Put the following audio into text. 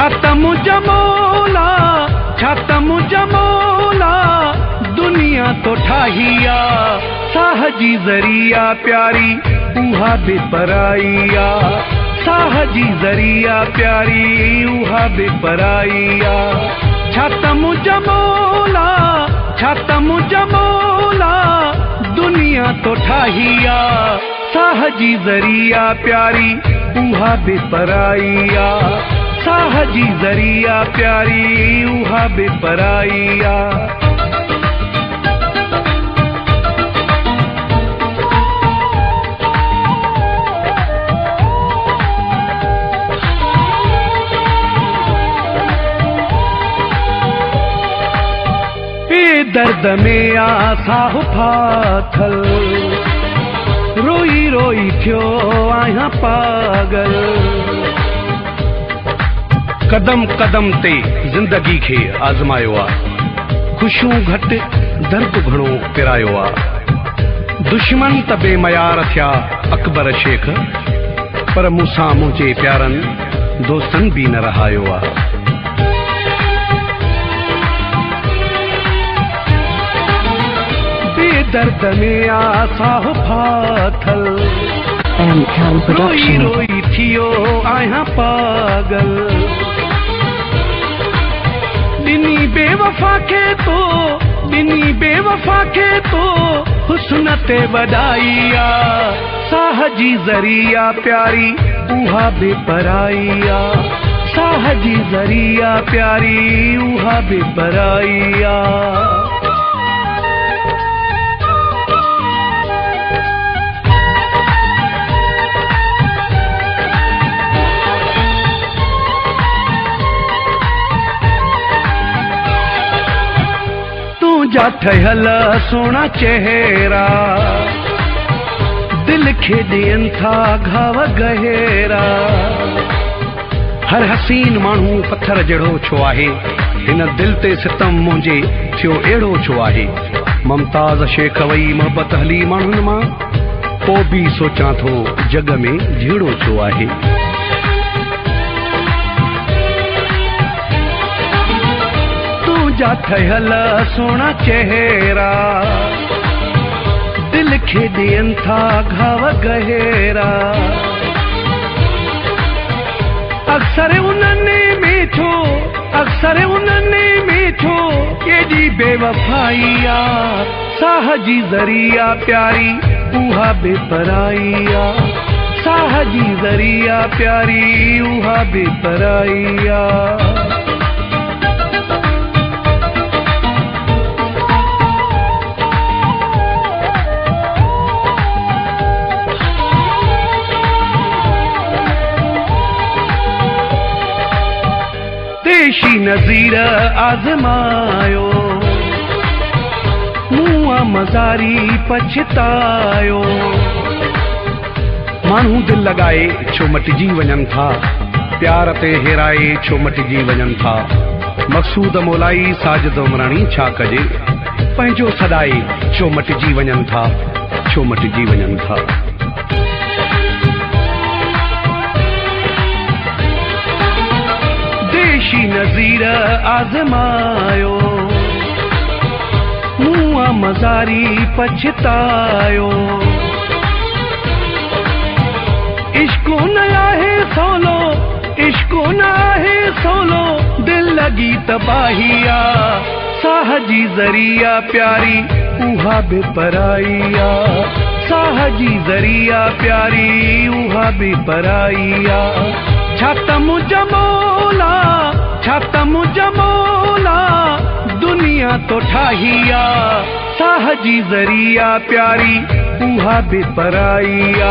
छातम जमोला छातम जमोला दुनिया तो ठाहिया साह जी ज़रिया प्यारी उहा बेपराइया साह जी ज़रिया प्यारी उहा बेपराइया छातम जमोला दुनिया तो ठाहिया साह जी ज़रिया प्यारी उहा बेपराइया साह जी ज़रिया प्यारी उहा बेपराइया दर्द में आसाह फाथल रोई रोई थियो आहियां पागल कदम कदम ते जिंदगी खे आज़मायो आ खुशियूं घटि दर्द घणो पिरायो आ दुश्मन त बेमयार थिया अकबर शेख पर मूंसां मुंहिंजे प्यारनि दोस्तनि बि न रहायो आ दर्द में आसाह फाथल रोई रोई थियो आहियां पागल ॾिनी बेवफा खे तो हुस्न ते वॾाइया साह जी ज़रिया प्यारी उहा बेपराइया साह जी ज़रिया प्यारी उहा बेपराइया जा ठहियल सोना चेहरा दिल खे ॾियनि था घाव गहरा हर हसीन माण्हू पत्थर जहिड़ो छो आहे हिन दिल ते सितम मुंहिंजे थियो अहिड़ो छो आहे मुमताज़ शेख वई मोहबत हली माण्हुनि मां पोइ बि सोचां थो जग में जहिड़ो छो आहे जा ठहियल सोना चेहरा दिल खे ॾियनि था घाव गहरा अक्सर उन्हनि में छो केॾी बेवफाइया साह जी ज़रिया प्यारी उहा बेपराइया साह जी ज़रिया प्यारी उहा बेपराइया देशी नज़ीर आज़मायो मुआ मज़ारी पछतायो माण्हू दिल लॻाए छो मटिजी वञनि था प्यार ते हेराए छो मटिजी वञनि था मक़सूद मोलाई साजिद उमराणी छा कजे पंहिंजो सदाए छो मटिजी वञनि था छो मटिजी वञनि था नज़ीर आज़मायो मुआ मज़ारी पछतायो इश्को न आहे सोलो दिल लगी तबाहिया साह जी ज़रिया प्यारी उहा बेपराइया साह जी ज़रिया प्यारी उहा बेपराइया छातम जमोला दुनिया तो ठाहिया साह जी ज़रिया प्यारी उहा बेपराइया